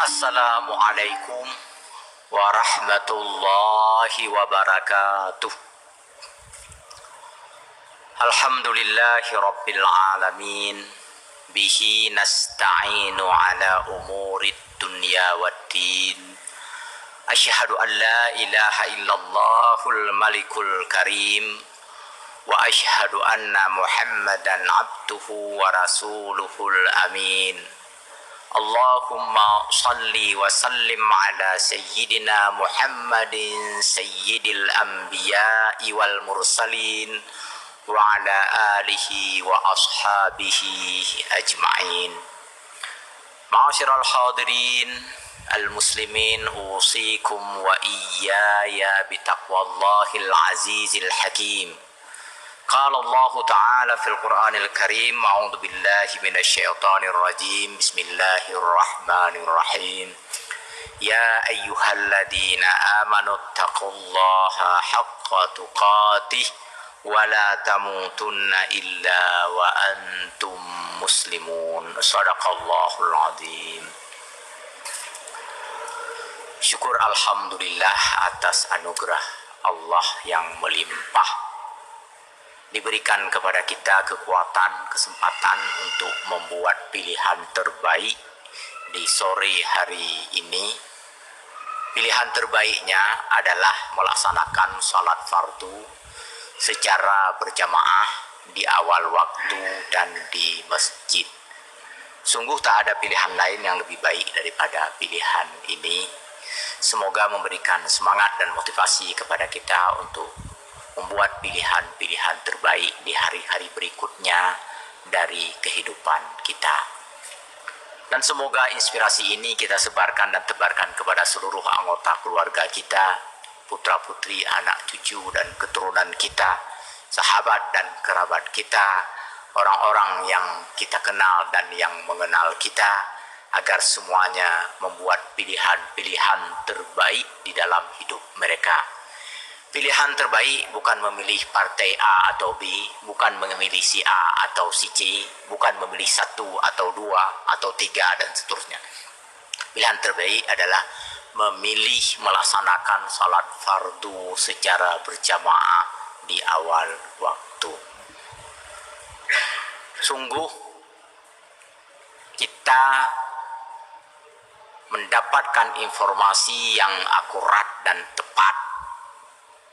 Assalamualaikum warahmatullahi wabarakatuh. Alhamdulillahi rabbil alamin. Bihi nasta'inu ala umurid dunya waddin. Asyhadu an la ilaha illallahul malikul karim. Wa asyhadu anna muhammadan abduhu wa rasuluhul amin. Allahumma salli wa sallim ala sayyidina Muhammadin sayyidil anbiya'i wal mursalin wa ala alihi wa ashabihi ajma'in. Ma'asyiral hadirin al-muslimin, usikum wa iyaya bitaqwallahil azizil hakim. قال الله تعالى في القرآن الكريم: أعوذ بالله من الشيطان الرجيم بسم الله الرحمن الرحيم يا أيها الذين آمنوا اتقوا الله حق تقاته ولا تموتن إلا وأنتم مسلمون. صدق الله العظيم. Syukur alhamdulillah atas anugerah Allah yang melimpah, diberikan kepada kita kekuatan, kesempatan untuk membuat pilihan terbaik di sore hari ini. Pilihan terbaiknya adalah melaksanakan salat fardu secara berjamaah di awal waktu dan di masjid. Sungguh tak ada pilihan lain yang lebih baik daripada pilihan ini. Semoga memberikan semangat dan motivasi kepada kita untuk membuat pilihan-pilihan terbaik di hari-hari berikutnya dari kehidupan kita. Dan semoga inspirasi ini kita sebarkan dan tebarkan kepada seluruh anggota keluarga kita, putra-putri, anak cucu dan keturunan kita, sahabat dan kerabat kita, orang-orang yang kita kenal dan yang mengenal kita, agar semuanya membuat pilihan-pilihan terbaik di dalam hidup mereka. Pilihan terbaik bukan memilih partai A atau B, bukan memilih si A atau si C, bukan memilih satu atau dua atau tiga dan seterusnya. Pilihan terbaik adalah memilih melaksanakan salat fardu secara berjamaah di awal waktu. Sungguh kita mendapatkan informasi yang akurat dan tepat.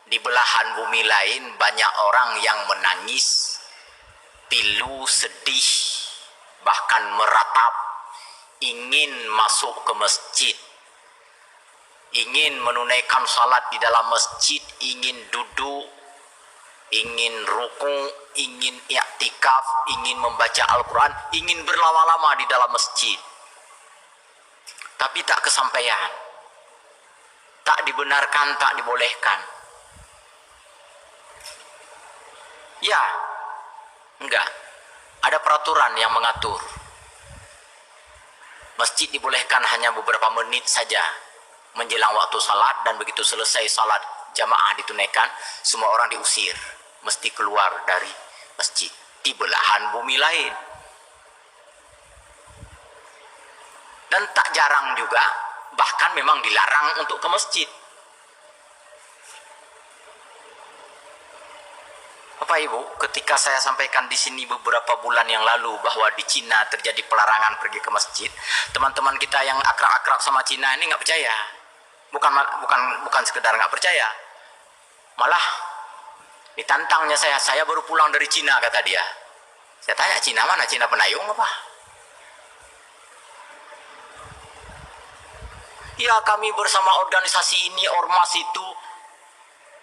Di belahan bumi lain banyak orang yang menangis, pilu, sedih, bahkan meratap, ingin masuk ke masjid, ingin menunaikan salat di dalam masjid, ingin duduk, ingin ruku, ingin i'tikaf, ingin membaca Al-Quran, ingin berlama-lama di dalam masjid. Tapi tak kesampaian, tak dibenarkan, tak dibolehkan. Ya, enggak. Ada peraturan yang mengatur. Masjid dibolehkan hanya beberapa menit saja menjelang waktu salat, dan begitu selesai salat jamaah ditunaikan, semua orang diusir, mesti keluar dari masjid. Di belahan bumi lain. Dan tak jarang juga, bahkan memang dilarang untuk ke masjid. Bapak Ibu, ketika saya sampaikan di sini beberapa bulan yang lalu bahwa di Cina terjadi pelarangan pergi ke masjid, teman-teman kita yang akrab-akrab sama Cina ini nggak percaya. Bukan sekedar nggak percaya, malah ditantangnya saya baru pulang dari Cina, kata dia. Saya tanya, Cina mana? Cina Penayung apa? Ya, kami bersama organisasi ini, ormas itu,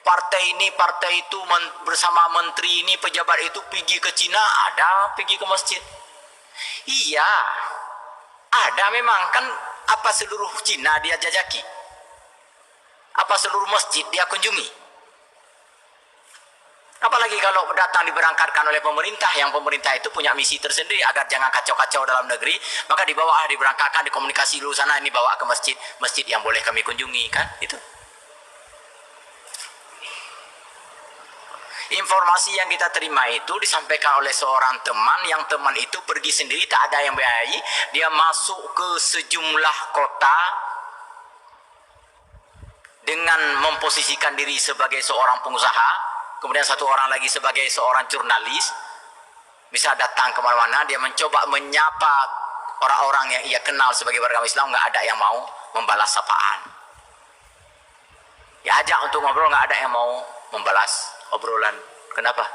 partai ini, partai itu, bersama menteri ini, pejabat itu pergi ke Cina. Ada pergi ke masjid? Iya, ada memang. Kan apa seluruh Cina dia jajaki? Apa seluruh masjid dia kunjungi? Apalagi kalau datang diberangkatkan oleh pemerintah, yang pemerintah itu punya misi tersendiri agar jangan kacau-kacau dalam negeri, maka dibawa, diberangkatkan, dikomunikasi dulu sana, ini bawa ke masjid, masjid yang boleh kami kunjungi, kan? Itu. Informasi yang kita terima itu disampaikan oleh seorang teman, yang teman itu pergi sendiri, tak ada yang biayai. Dia masuk ke sejumlah kota dengan memposisikan diri sebagai seorang pengusaha, kemudian satu orang lagi sebagai seorang jurnalis. Bisa datang kemana-mana, dia mencoba menyapa orang-orang yang ia kenal sebagai warga Islam, nggak ada yang mau membalas sapaan. Ya ajak untuk ngobrol, nggak ada yang mau membalas obrolan. Kenapa?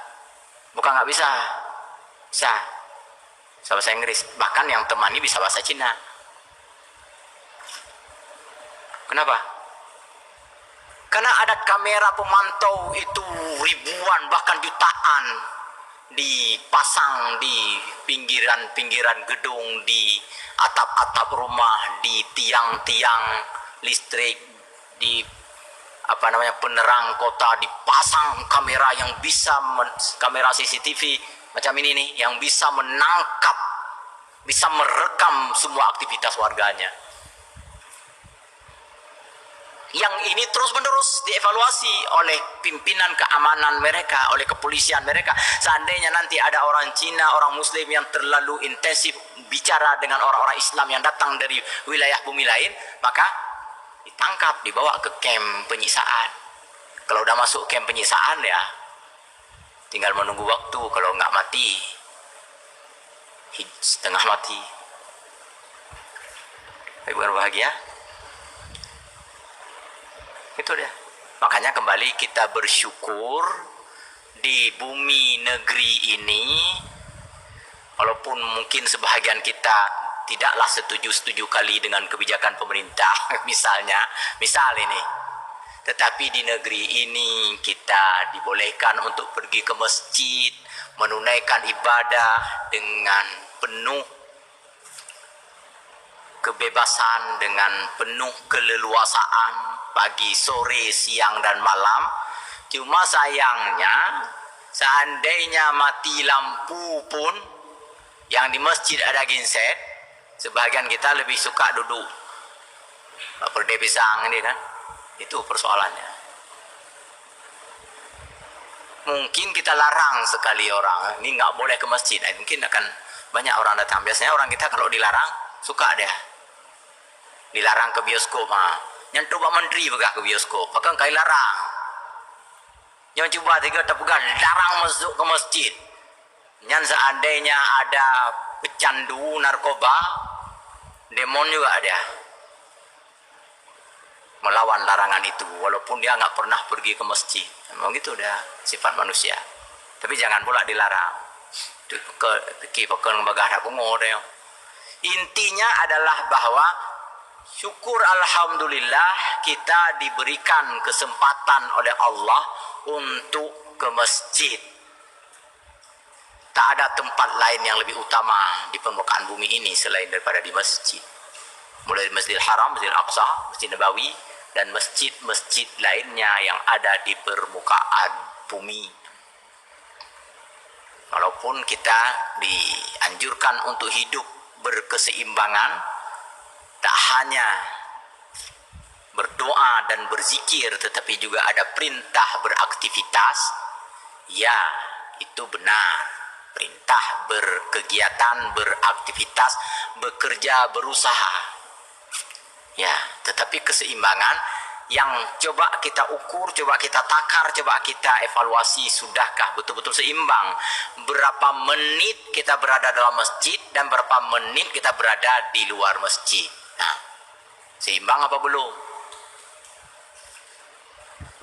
Bukan nggak bisa, bisa bahasa Inggris. Bahkan yang temani bisa bahasa Cina. Kenapa? Karena ada kamera pemantau itu ribuan bahkan jutaan dipasang di pinggiran-pinggiran gedung, di atap-atap rumah, di tiang-tiang listrik, di penerang kota, dipasang kamera yang bisa kamera CCTV macam ini nih, yang bisa menangkap, bisa merekam semua aktivitas warganya. Yang ini terus-menerus dievaluasi oleh pimpinan keamanan mereka, oleh kepolisian mereka. Seandainya nanti ada orang Cina, orang Muslim yang terlalu intensif bicara dengan orang-orang Islam yang datang dari wilayah bumi lain, maka ditangkap, dibawa ke kamp penyiksaan. Kalau udah masuk kamp penyiksaan ya tinggal menunggu waktu. Kalau nggak mati, setengah mati. Ibu bahagia. Itu dia. Makanya kembali kita bersyukur di bumi negeri ini, walaupun mungkin sebahagian kita tidaklah setuju kali dengan kebijakan pemerintah, misal ini. Tetapi di negeri ini kita dibolehkan untuk pergi ke masjid, menunaikan ibadah dengan penuh kebebasan, dengan penuh keleluasaan, pagi, sore, siang, dan malam. Cuma sayangnya, seandainya mati lampu pun, yang di masjid ada genset, sebagian kita lebih suka duduk berdeh pisang ini kan. Itu persoalannya. Mungkin kita larang sekali orang, ini nggak boleh ke masjid, mungkin akan banyak orang datang. Biasanya orang kita kalau dilarang, suka dia. Dilarang ke bioskop, nyentuh Pak Menteri pegah ke bioskop, bahkan kali larang. Yang coba tiga terpegang, larang masuk ke masjid. Yang seandainya ada pecandu narkoba, demon juga ada. Melawan larangan itu, walaupun dia nggak pernah pergi ke masjid. Memang gitu dah sifat manusia. Tapi jangan pula dilarang. Intinya adalah bahwa syukur alhamdulillah kita diberikan kesempatan oleh Allah untuk ke masjid. Tak ada tempat lain yang lebih utama di permukaan bumi ini selain daripada di masjid. Mulai dari Masjidil Haram, Masjidil Aqsa, Masjid Nabawi, dan masjid-masjid lainnya yang ada di permukaan bumi. Walaupun kita dianjurkan untuk hidup berkeseimbangan, tak hanya berdoa dan berzikir, tetapi juga ada perintah beraktivitas. Ya, itu benar. Perintah berkegiatan, beraktivitas, bekerja, berusaha. Ya, tetapi keseimbangan yang coba kita ukur, coba kita takar, coba kita evaluasi, sudahkah betul-betul seimbang? Berapa menit kita berada dalam masjid dan berapa menit kita berada di luar masjid? Nah, seimbang apa belum?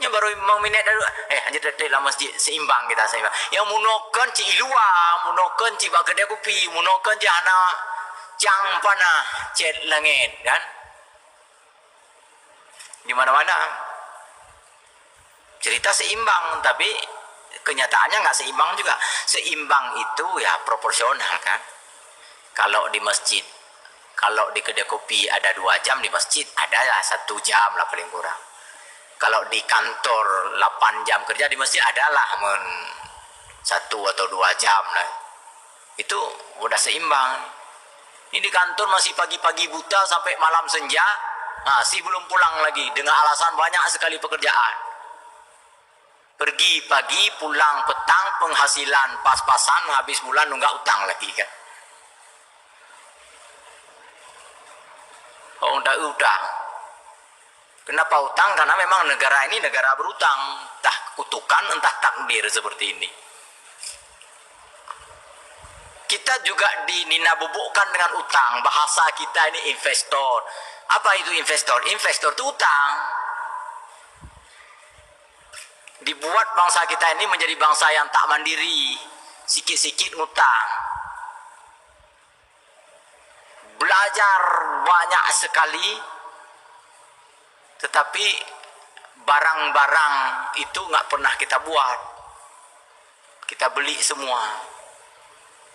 Nya baru 5 menit dulu. Hanya dalam masjid seimbang kita seimbang. Yang munokan ci luar, munokan ci bagada kopi, munokan ci ana cang panah cet langit kan? Di mana-mana cerita seimbang, tapi kenyataannya nggak seimbang juga. Seimbang itu ya proporsional kan. Kalau di masjid, kalau di kedai kopi ada 2 jam, di masjid adalah 1 jam lah paling kurang. Kalau di kantor 8 jam kerja, di masjid adalah 1 atau 2 jam lah. Itu udah seimbang. Ini di kantor masih pagi-pagi buta sampai malam senja, masih belum pulang lagi dengan alasan banyak sekali pekerjaan. Pergi pagi, pulang petang, penghasilan pas-pasan, habis bulan nunggak utang lagi kan. Oh, ndak utang. Kenapa utang? Karena memang negara ini negara berutang. Entah kutukan, entah takdir seperti ini. Kita juga dinabubukkan dengan utang. Bahasa kita ini investor. Apa itu investor? Investor itu utang. Dibuat bangsa kita ini menjadi bangsa yang tak mandiri. Sikit-sikit ngutang. Belajar banyak sekali, tetapi barang-barang itu nggak pernah kita buat. Kita beli semua.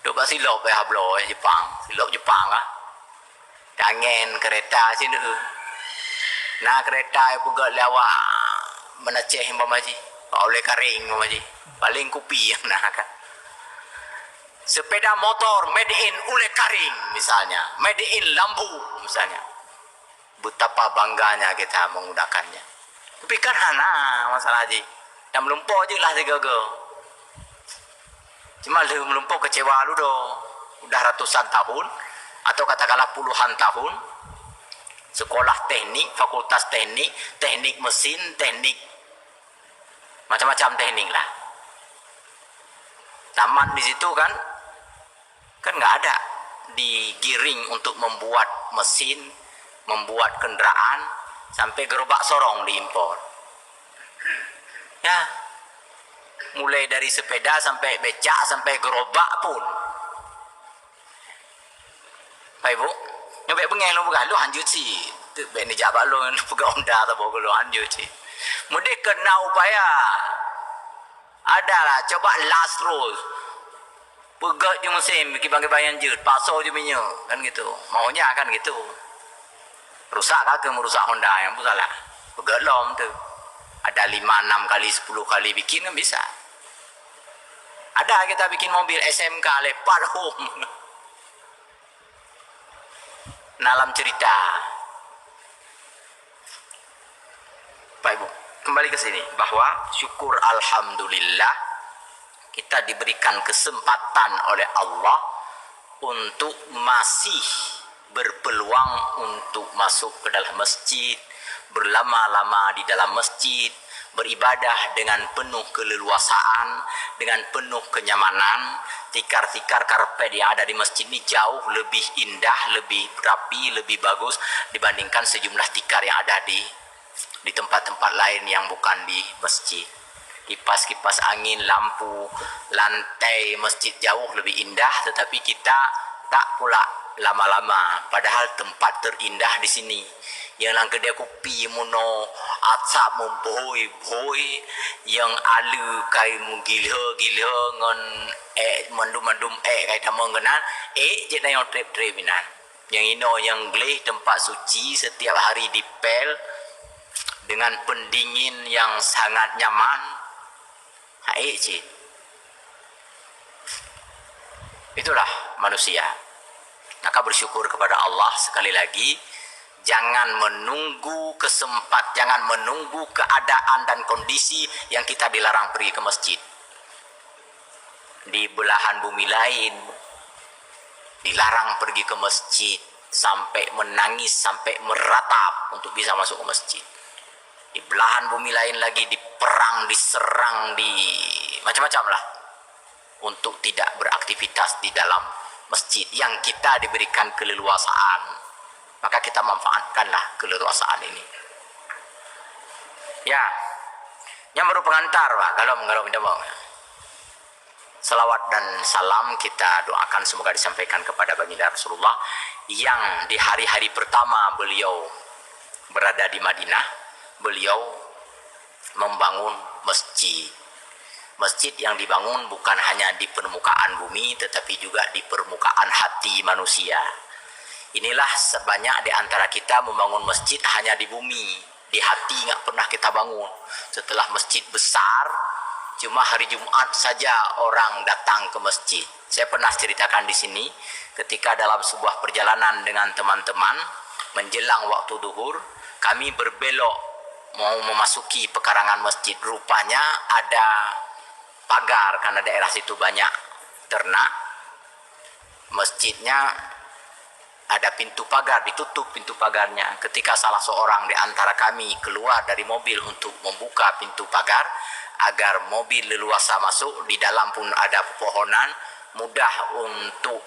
Coba silop ya hablo Jepang, silop Jepang ah. Dangen kereta sini. Nah kereta yang pegak lewat meneceh mamaji, oleh karing mamaji. Paling kopi yang nah kan. Sepeda motor made in Ule Karing misalnya, made in Lambu misalnya. Betapa bangganya kita menggunakannya. Tapi kan hana masalah haji. Yang melumpur je lah tiga-tiga. Cuma melumpur kecewa lu doh. Udah ratusan tahun atau katakanlah puluhan tahun. Sekolah teknik, fakultas teknik, teknik mesin, teknik macam-macam teknik lah. Tamat di situ kan nggak ada digiring untuk membuat mesin, membuat kendaraan, sampai gerobak sorong diimpor. Ya, mulai dari sepeda sampai becak sampai gerobak pun. Pak Ibu, nyampe bengai lo bukan lo hanjut sih. Tu beni jabat lo pegang onda atau bawa lo hanjut sih. Mudah kena upaya. Adalah coba last roll. Pegat je mesin, kibang-kibang jut, pasau je minyak, kan gitu. Maunya kan gitu. Rusak kagak merusak Honda yang pun salah. Pegat lom tu. Ada 5, 6 kali, 10 kali bikin kan bisa. Ada kita bikin mobil SMK lepat home. Dalam cerita. Pak Ibu, kembali ke sini bahwa syukur alhamdulillah kita diberikan kesempatan oleh Allah untuk masih berpeluang untuk masuk ke dalam masjid, berlama-lama di dalam masjid, beribadah dengan penuh keleluasaan, dengan penuh kenyamanan. Tikar-tikar karpet yang ada di masjid ini jauh lebih indah, lebih rapi, lebih bagus dibandingkan sejumlah tikar yang ada di tempat-tempat lain yang bukan di masjid. Kipas-kipas angin, lampu, lantai masjid jauh lebih indah, tetapi kita tak pula lama-lama. Padahal tempat terindah di sini. Yang lang kedai kopi muno asap memboi-boi, yang alu kai gila-gila ngon mendum-mendum kai tamang kenan je na yang trip-trip inan. Yang ino yang gleh tempat suci setiap hari dipel dengan pendingin yang sangat nyaman. Hai cik. Itulah manusia. Maka bersyukur kepada Allah sekali lagi. Jangan menunggu jangan menunggu keadaan dan kondisi yang kita dilarang pergi ke masjid. Di belahan bumi lain dilarang pergi ke masjid, sampai menangis, sampai meratap untuk bisa masuk ke masjid. Di belahan bumi lain lagi diperang, diserang, di macam-macam lah untuk tidak beraktivitas di dalam masjid yang kita diberikan keleluasaan. Maka kita manfaatkanlah keleluasaan ini. Ya, yang baru pengantar Pak, kalau minta maaf. Salawat dan salam kita doakan semoga disampaikan kepada baginda Rasulullah yang di hari-hari pertama beliau berada di Madinah. Beliau membangun masjid. Masjid yang dibangun bukan hanya di permukaan bumi, tetapi juga di permukaan hati manusia. Inilah sebanyak di antara kita membangun masjid hanya di bumi, di hati nggak pernah kita bangun. Setelah masjid besar, cuma hari Jumat saja orang datang ke masjid. Saya pernah ceritakan di sini, ketika dalam sebuah perjalanan dengan teman-teman menjelang waktu duhur, kami berbelok mau memasuki pekarangan masjid. Rupanya ada pagar karena daerah situ banyak ternak. Masjidnya ada pintu pagar, ditutup pintu pagarnya. Ketika salah seorang di antara kami keluar dari mobil untuk membuka pintu pagar agar mobil leluasa masuk, di dalam pun ada pepohonan, mudah untuk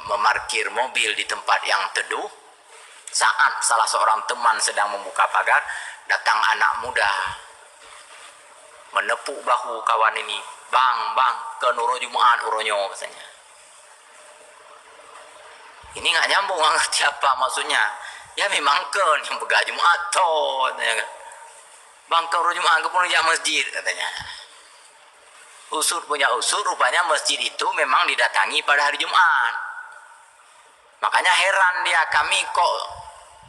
memarkir mobil di tempat yang teduh. Saat salah seorang teman sedang membuka pagar, datang anak muda menepuk bahu kawan ini. Bang, ke Nurul Jumaat uronyo katanya. Ini nggak nyambung, nggak ngerti apa maksudnya. Ya memang kan yang pegah Jumat toh katanya. Bang, ke Nurul Jumaat ke punya masjid katanya. Usut punya usut, rupanya masjid itu memang didatangi pada hari Jumat. Makanya heran dia, kami kok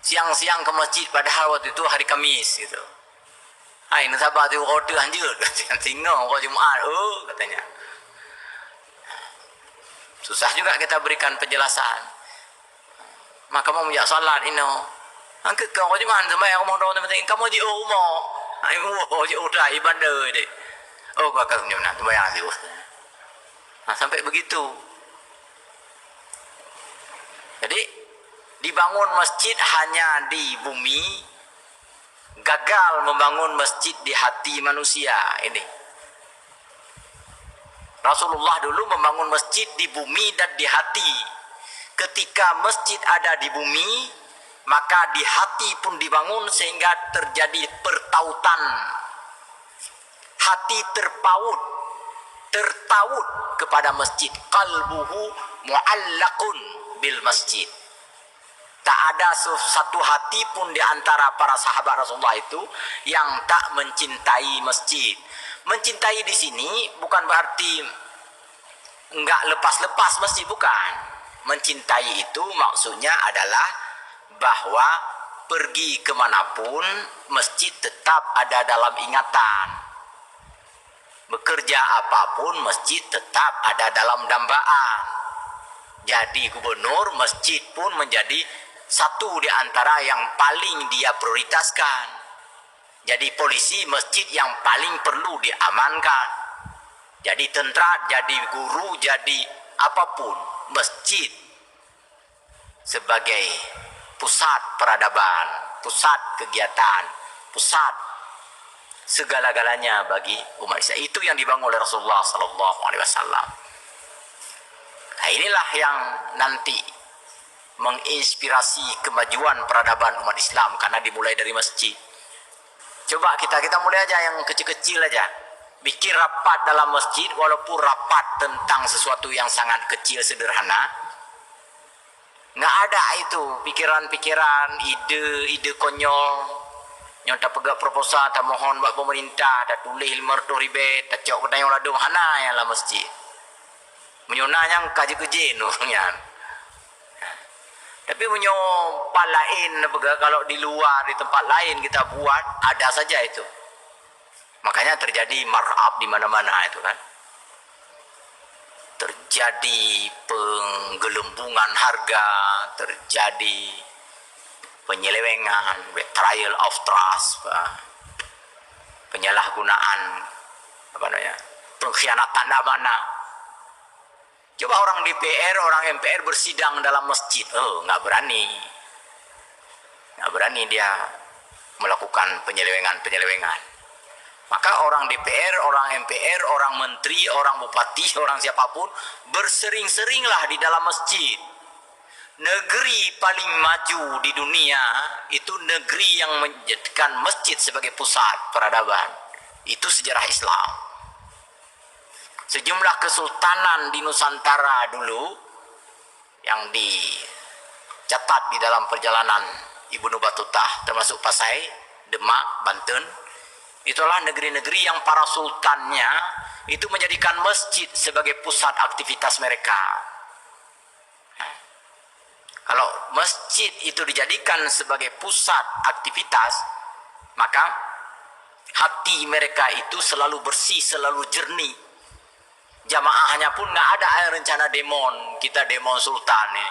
siang-siang ke masjid padahal waktu itu hari Kamis gitu. Hai, nu sabar tu order anjir katanya. Tinggal kok Jumat katanya. Susah juga kita berikan penjelasan. Maka mau menjak salat ini. Angkat kau Jumat sembahyang rumah orang penting kamu di rumah. Ai mau di udah ibadah deh. Oh, gua akan nyunan sembahyang di rumah. Nah, sampai begitu. Jadi dibangun masjid hanya di bumi, gagal membangun masjid di hati manusia ini. Rasulullah dulu membangun masjid di bumi dan di hati. Ketika masjid ada di bumi, maka di hati pun dibangun sehingga terjadi pertautan. Hati tertaut kepada masjid. Qalbuhu mu'allaqun bil masjid. Tak ada satu hati pun di antara para sahabat Rasulullah itu yang tak mencintai masjid. Mencintai di sini bukan berarti enggak lepas-lepas masjid, bukan. Mencintai itu maksudnya adalah bahwa pergi kemanapun masjid tetap ada dalam ingatan. Bekerja apapun masjid tetap ada dalam dambaan. Jadi gubernur masjid pun menjadi satu di antara yang paling dia prioritaskan. Jadi polisi masjid yang paling perlu diamankan. Jadi tentara, jadi guru, jadi apapun, masjid sebagai pusat peradaban, pusat kegiatan, pusat segala-galanya bagi umat Islam. Itu yang dibangun oleh Rasulullah sallallahu alaihi wasallam. Nah, inilah yang nanti menginspirasi kemajuan peradaban umat Islam karena dimulai dari masjid. Coba kita mulai aja yang kecil-kecil aja. Bikin rapat dalam masjid, walaupun rapat tentang sesuatu yang sangat kecil sederhana. Nggak ada itu pikiran-pikiran, ide konyol. Yang tak pegak proposal, tak mohon buat pemerintah, tak tulis 500 ribet, tak cok kedai yang ladung hana yang lah masjid. Menyonanya kaji-kaji nurnya. Tapi punya tempat lain, kalau di luar, di tempat lain kita buat, ada saja itu. Makanya terjadi markup di mana-mana itu kan. Terjadi penggelembungan harga, terjadi penyelewengan, betrayal of trust, penyalahgunaan, pengkhianatan amanah. Coba orang DPR, orang MPR bersidang dalam masjid. Nggak berani dia melakukan penyelewengan. Maka orang DPR, orang MPR, orang menteri, orang bupati, orang siapapun bersering-seringlah di dalam masjid. Negeri paling maju di dunia itu negeri yang menjadikan masjid sebagai pusat peradaban. Itu sejarah Islam. Sejumlah kesultanan di Nusantara dulu yang dicatat di dalam perjalanan Ibnu Battuta, termasuk Pasai, Demak, Banten, itulah negeri-negeri yang para sultannya itu menjadikan masjid sebagai pusat aktivitas mereka. Kalau masjid itu dijadikan sebagai pusat aktivitas, maka hati mereka itu selalu bersih, selalu jernih. Jamaahnya pun nggak ada rencana demon, kita demon sultan ini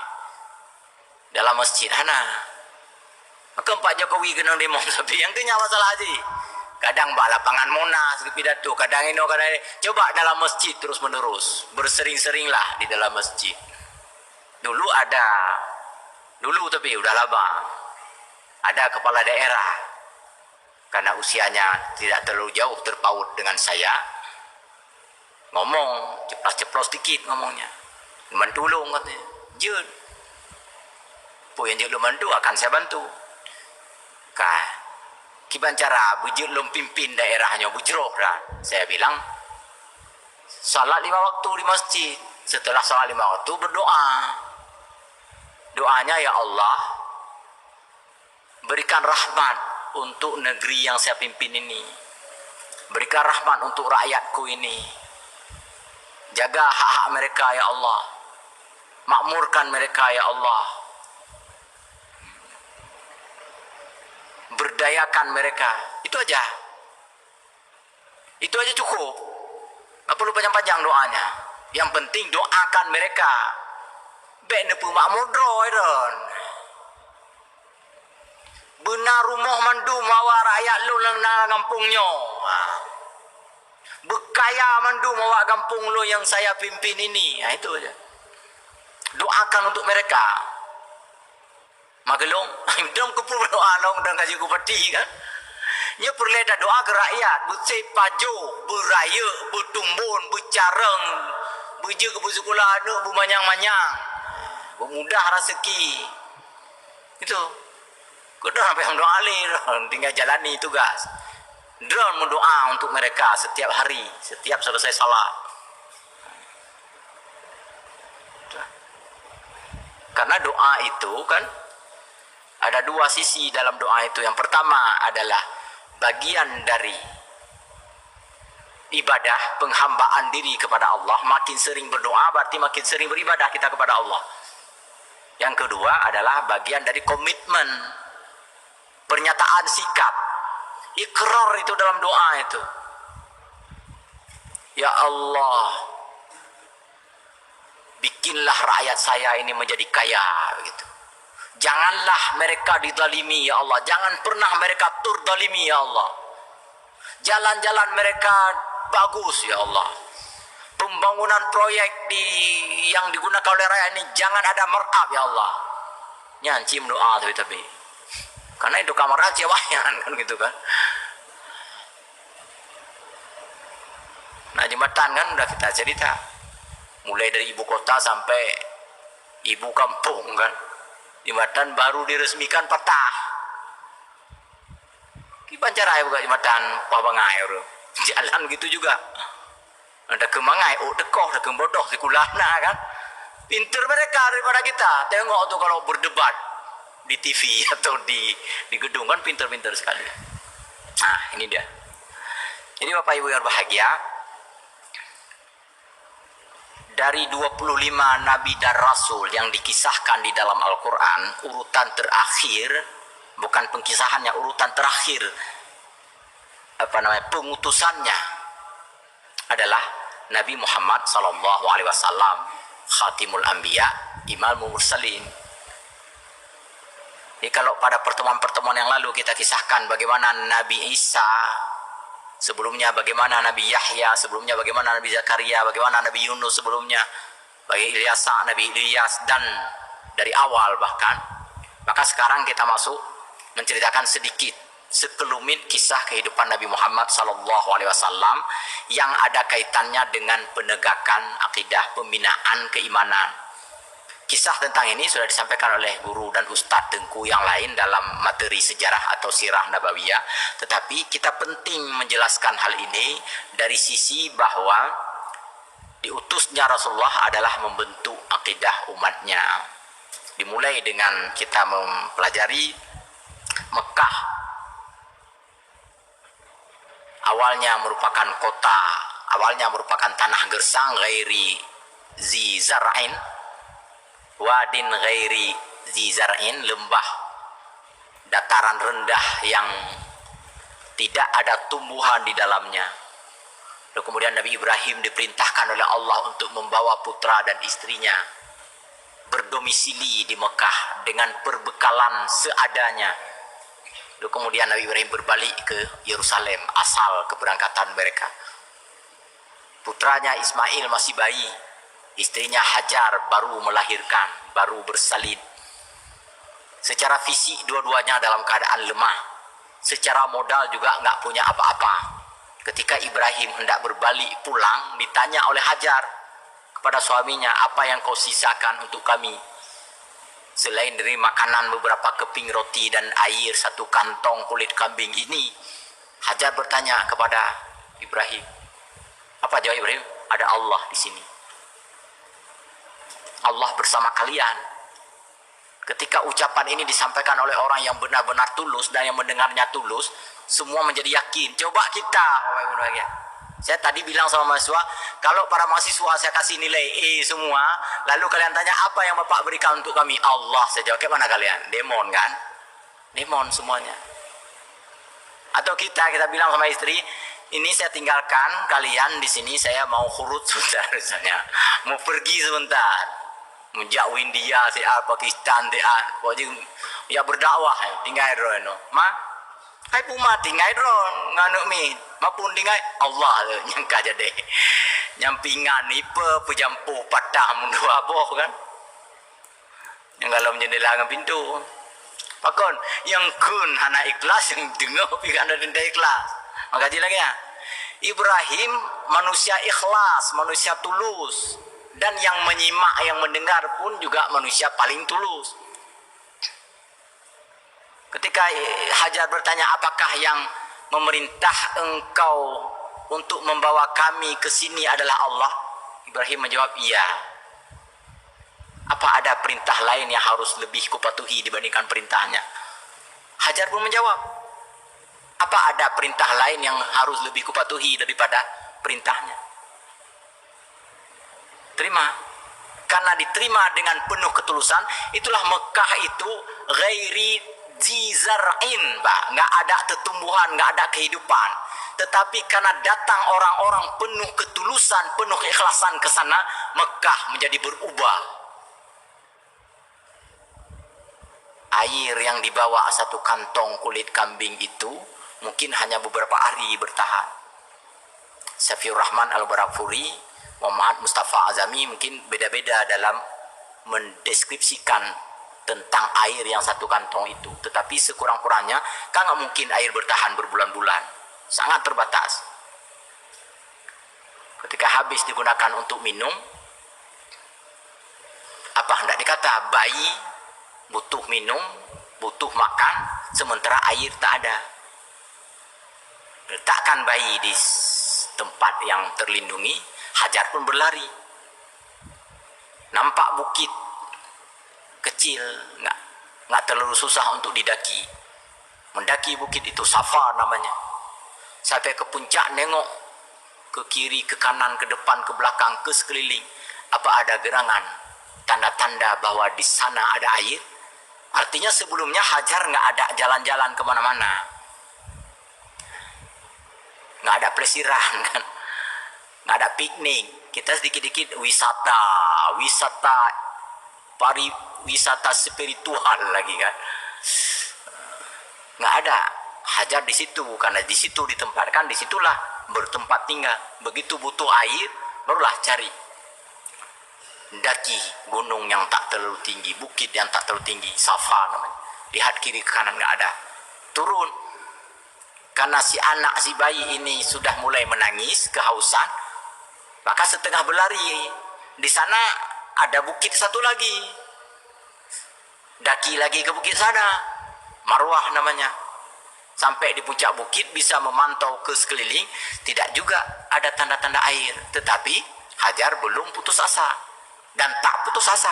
dalam masjid. Maka Pak Jokowi kena demo tapi yang tu nyawa masalah haji. Kadang bak lapangan Monas pidato, kadang ini, kadang ini. Coba dalam masjid terus menerus, bersering-seringlah di dalam masjid. Dulu tapi udah lama. Ada kepala daerah, karena usianya tidak terlalu jauh terpaut dengan saya, ngomong ceplos-ceplos dikit ngomongnya. Mentulung katanya, jun. Po yang jun bantu akan saya bantu. Kiban cara bujur lom pimpin daerahnya bujroh dah. Saya bilang salat 5 waktu di masjid. Setelah salat 5 waktu berdoa. Doanya, ya Allah, berikan rahmat untuk negeri yang saya pimpin ini. Berikan rahmat untuk rakyatku ini. Jaga hak-hak mereka, ya Allah. Makmurkan mereka, ya Allah. Berdayakan mereka. Itu aja cukup, nggak perlu panjang-panjang doanya. Yang penting doakan mereka bek nepu makmur droidon benar rumah mandu mawa rakyat lu nang kampungnya, bekaya mandu mawa kampung lu yang saya pimpin ini. Nah, itu aja, doakan untuk mereka. Magelong, dong kupul doa long dan kaji kupati kan. Nya perleda doa ke rakyat, bucai pajo, beraya, bertumbun, bercareng, beje ke sekolah anak, bermanyang-manyang, bermudah rezeki. Itu. Kau dah sampai doa alir, tinggal jalani tugas. Drone mendoa untuk mereka setiap hari, setiap selesai salat. Karena doa itu kan ada dua sisi dalam doa itu. Yang pertama adalah bagian dari ibadah, penghambaan diri kepada Allah. Makin sering berdoa berarti makin sering beribadah kita kepada Allah. Yang kedua adalah bagian dari komitmen, pernyataan sikap, ikrar itu dalam doa itu. Ya Allah, bikinlah rakyat saya ini menjadi kaya begitu. Janganlah mereka dizalimi, ya Allah. Jangan pernah mereka terdalimi, ya Allah. Jalan-jalan mereka bagus, ya Allah. Pembangunan proyek yang digunakan oleh rakyat ini jangan ada markup, ya Allah. Nyancim doa tapi. Karena itu kamar aja wayan kan gitu kan. Nah, jembatan kan udah kita cerita. Mulai dari ibu kota sampai ibu kampung kan. Jembatan baru diresmikan patah. Kiban cara buka jembatan pabangai jalan gitu juga. Ada kemangai, dekoh, ada kembodoh, sekulahna kan. Pinter mereka daripada kita. Tengok tuh kalau berdebat di TV atau di gedung kan pinter-pinter sekali. Nah, ini dia. Jadi Bapak Ibu yang berbahagia, dari 25 nabi dan rasul yang dikisahkan di dalam Al-Quran, urutan terakhir, bukan pengkisahannya, urutan terakhir pengutusannya adalah Nabi Muhammad SAW, Khatimul Anbiya, Imamul Mursalin. Jadi kalau pada pertemuan-pertemuan yang lalu kita kisahkan bagaimana Nabi Isa, sebelumnya bagaimana Nabi Yahya, sebelumnya bagaimana Nabi Zakaria, bagaimana Nabi Yunus sebelumnya, bagi Ilyasa, Nabi Ilyas, dan dari awal bahkan. Maka sekarang kita masuk menceritakan sedikit, sekelumit kisah kehidupan Nabi Muhammad SAW yang ada kaitannya dengan penegakan akidah, pembinaan keimanan. Kisah tentang ini sudah disampaikan oleh guru dan ustadz Tengku yang lain dalam materi sejarah atau sirah nabawiyah. Tetapi kita penting menjelaskan hal ini dari sisi bahwa diutusnya Rasulullah adalah membentuk akidah umatnya. Dimulai dengan kita mempelajari Mekah. Awalnya merupakan kota, awalnya merupakan tanah gersang, ghairi zi zar'in, wadin ghairi zizar'in, lembah dataran rendah yang tidak ada tumbuhan di dalamnya. Lalu kemudian Nabi Ibrahim diperintahkan oleh Allah untuk membawa putra dan istrinya berdomisili di Mekah dengan perbekalan seadanya, Lalu kemudian Nabi Ibrahim berbalik ke Yerusalem, asal keberangkatan mereka. Putranya Ismail masih bayi, istrinya Hajar baru melahirkan, baru bersalin. Secara fisik dua-duanya dalam keadaan lemah, secara modal juga nggak punya apa-apa. Ketika Ibrahim hendak berbalik pulang, ditanya oleh Hajar kepada suaminya, apa yang kau sisakan untuk kami? Selain dari makanan beberapa keping roti dan air 1 kantong kulit kambing ini, Hajar bertanya kepada Ibrahim. Apa jawab Ibrahim? Ada Allah di sini. Allah bersama kalian. Ketika ucapan ini disampaikan oleh orang yang benar-benar tulus dan yang mendengarnya tulus, semua menjadi yakin. Coba kita, saya tadi bilang sama mahasiswa, kalau para mahasiswa saya kasih nilai E semua, lalu kalian tanya apa yang Bapak berikan untuk kami? Allah. Saya jawab, mana kalian? Demon kan? Demon semuanya. Atau kita bilang sama istri, ini saya tinggalkan kalian di sini, saya mau khurut sebentar misalnya, mau pergi sebentar, menjauh India, Pakistan, pokoknya ya berdakwah, tinggal drone, hai puma tinggal drone, nganuk mi, mapun tinggal Allah nyangka jadi, nyampingan ipe pejampu patah mundu aboh kan, yang kalau jendela dengan pintu, pakon yang kun anak ikhlas yang dengar pikan ada denda ikhlas, maka lagi ya, Ibrahim manusia ikhlas, manusia tulus. Dan yang menyimak, yang mendengar pun juga manusia paling tulus. Ketika Hajar bertanya, apakah yang memerintah engkau untuk membawa kami ke sini adalah Allah? Ibrahim menjawab, iya. Apa ada perintah lain yang harus lebih kupatuhi dibandingkan perintahnya? Hajar pun menjawab, apa ada perintah lain yang harus lebih kupatuhi daripada perintahnya? Terima. Karena diterima dengan penuh ketulusan, itulah Mekah itu ghairi dzar'in, Pak. Nggak ada tumbuhan, nggak ada kehidupan. Tetapi karena datang orang-orang penuh ketulusan, penuh keikhlasan ke sana, Mekah menjadi berubah. Air yang dibawa 1 kantong kulit kambing itu mungkin hanya beberapa hari bertahan. Safiur Rahman Al-Barafuri, Muhammad Mustafa Azami mungkin beda-beda dalam mendeskripsikan tentang air yang 1 kantong itu. Tetapi sekurang-kurangnya kan nggak mungkin air bertahan berbulan-bulan. Sangat terbatas. Ketika habis digunakan untuk minum, apa hendak dikata? Bayi butuh minum, butuh makan, sementara air tak ada. Letakkan bayi di tempat yang terlindungi, Hajar pun berlari. Nampak bukit kecil, nggak terlalu susah untuk didaki. Mendaki bukit itu, Safa namanya. Sampai ke puncak, nengok ke kiri, ke kanan, ke depan, ke belakang, ke sekeliling. Apa ada gerangan, tanda-tanda bahwa di sana ada air? Artinya sebelumnya Hajar nggak ada jalan-jalan kemana-mana, nggak ada pelesiran kan, nggak ada piknik. Kita sedikit-sedikit wisata pariwisata spiritual lagi kan, nggak ada. Hajar di situ, karena di situ ditempatkan, disitulah bertempat tinggal. Begitu butuh air, barulah cari. Daki gunung yang tak terlalu tinggi, bukit yang tak terlalu tinggi, Safa namanya. Lihat kiri ke kanan nggak ada. Turun. Karena si anak, si bayi ini sudah mulai menangis, kehausan, maka setengah berlari. Di sana ada bukit satu lagi. Daki lagi ke bukit sana, Marwah namanya. Sampai di puncak bukit bisa memantau ke sekeliling, tidak juga ada tanda-tanda air. Tetapi Hajar belum putus asa. Dan tak putus asa,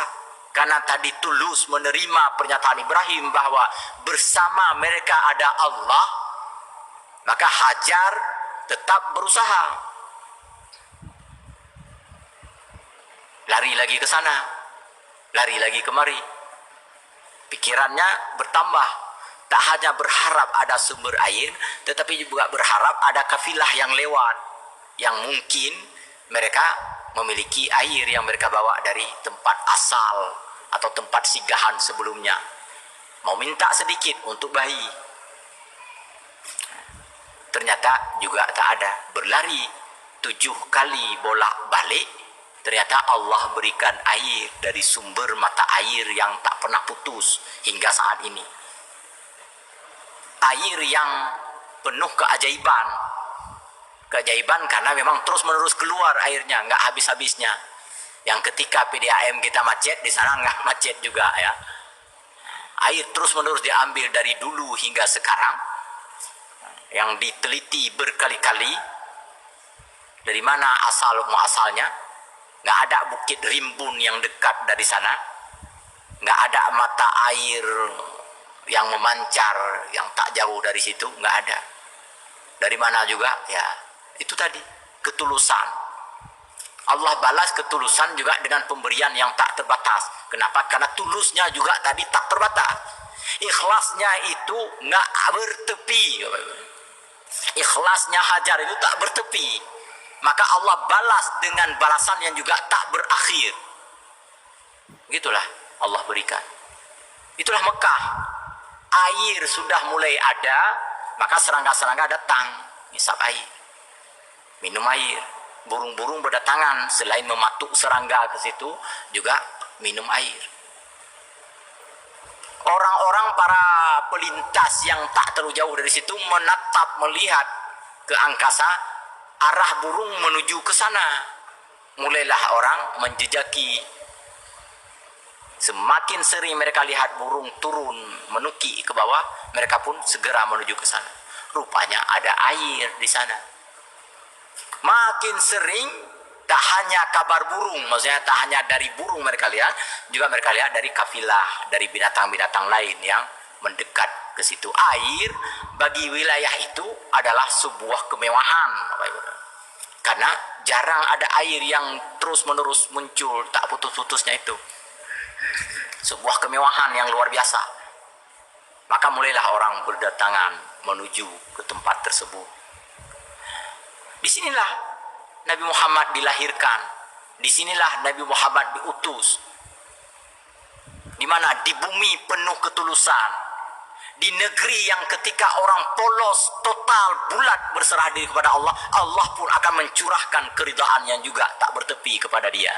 karena tadi tulus menerima pernyataan Ibrahim bahwa bersama mereka ada Allah. Maka Hajar tetap berusaha. Lari lagi ke sana, lari lagi kemari. Pikirannya bertambah. Tak hanya berharap ada sumber air, tetapi juga berharap ada kafilah yang lewat, yang mungkin mereka memiliki air yang mereka bawa dari tempat asal atau tempat singgahan sebelumnya. Mau minta sedikit untuk bayi. Ternyata juga tak ada. Berlari 7 kali bolak-balik, ternyata Allah berikan air dari sumber mata air yang tak pernah putus hingga saat ini. Air yang penuh keajaiban. Keajaiban karena memang terus-menerus keluar airnya, nggak habis-habisnya. Yang ketika PDAM kita macet, di sana nggak macet juga ya. Air terus-menerus diambil dari dulu hingga sekarang. Yang diteliti berkali-kali dari mana asal-muasalnya. Nggak ada bukit rimbun yang dekat dari sana, nggak ada mata air yang memancar yang tak jauh dari situ, nggak ada. Dari mana juga ya, itu tadi ketulusan. Allah balas ketulusan juga dengan pemberian yang tak terbatas. Kenapa? Karena tulusnya juga tadi tak terbatas. Ikhlasnya itu nggak bertepi. Ikhlasnya Hajar itu tak bertepi, maka Allah balas dengan balasan yang juga tak berakhir. Gitulah Allah berikan. Itulah Mekah. Air sudah mulai ada, maka serangga-serangga datang ngisap air, minum air. Burung-burung berdatangan, selain mematuk serangga ke situ, juga minum air. Orang-orang para pelintas yang tak terlalu jauh dari situ menatap melihat ke angkasa, arah burung menuju ke sana. Mulailah orang menjejaki. Semakin sering mereka lihat burung turun menuki ke bawah, mereka pun segera menuju ke sana. Rupanya ada air di sana. Makin sering, tak hanya kabar burung, maksudnya tak hanya dari burung mereka lihat, juga mereka lihat dari kafilah, dari binatang-binatang lain yang mendekat ke situ. Air bagi wilayah itu adalah sebuah kemewahan, karena jarang ada air yang terus-menerus muncul, tak putus-putusnya itu. Sebuah kemewahan yang luar biasa. Maka mulailah orang berdatangan menuju ke tempat tersebut. Disinilah Nabi Muhammad dilahirkan. Disinilah Nabi Muhammad diutus. Di mana? Di bumi penuh ketulusan. Di negeri yang ketika orang polos, total, bulat berserah diri kepada Allah, Allah pun akan mencurahkan keridhaan yang juga tak bertepi kepada dia.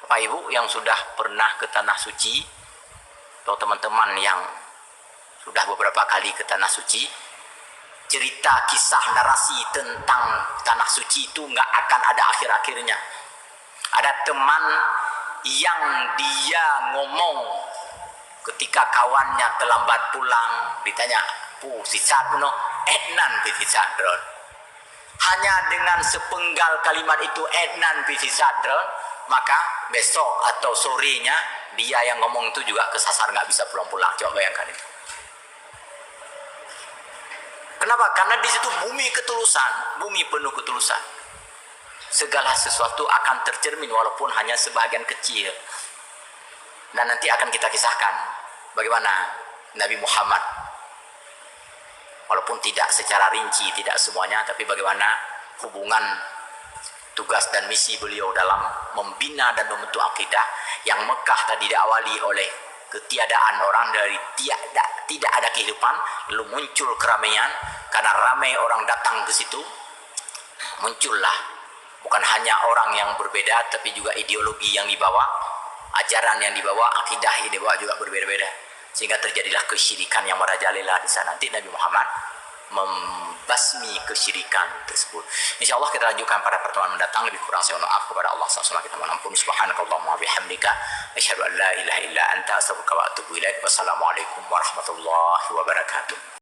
Bapak Ibu yang sudah pernah ke Tanah Suci, atau teman-teman yang sudah beberapa kali ke Tanah Suci, cerita kisah narasi tentang Tanah Suci itu nggak akan ada akhir-akhirnya. Ada teman yang dia ngomong ketika kawannya terlambat pulang, ditanya, si Sadno, etnan si Sadron. Hanya dengan sepenggal kalimat itu, etnan si Sadron, maka besok atau sorenya dia yang ngomong itu juga kesasar, nggak bisa pulang-pulang. Coba bayangkan itu. Kenapa? Karena di situ bumi ketulusan, bumi penuh ketulusan. Segala sesuatu akan tercermin walaupun hanya sebagian kecil. Dan nanti akan kita kisahkan bagaimana Nabi Muhammad, walaupun tidak secara rinci, tidak semuanya, tapi bagaimana hubungan tugas dan misi beliau dalam membina dan membentuk akidah yang Mekah tadi diawali oleh ketiadaan orang, dari tidak ada kehidupan, lalu muncul keramaian. Karena ramai orang datang ke situ, muncullah bukan hanya orang yang berbeda, tapi juga ideologi yang dibawa, ajaran yang dibawa, akidah yang dibawa juga berbeda-beda, sehingga terjadilah kesyirikan yang merajalela di sana. Nanti Nabi Muhammad membasmi kesyirikan tersebut. Insya Allah kita lanjutkan pada pertemuan mendatang. Lebih kurang saya mohon maaf kepada Allah SWT, kita mohon ampun. Subhanakallahumma bihamdika asyhadu an la ilaha illa anta astaghfiruka wa atubu ilaik. Wassalamualaikum warahmatullahi wabarakatuh.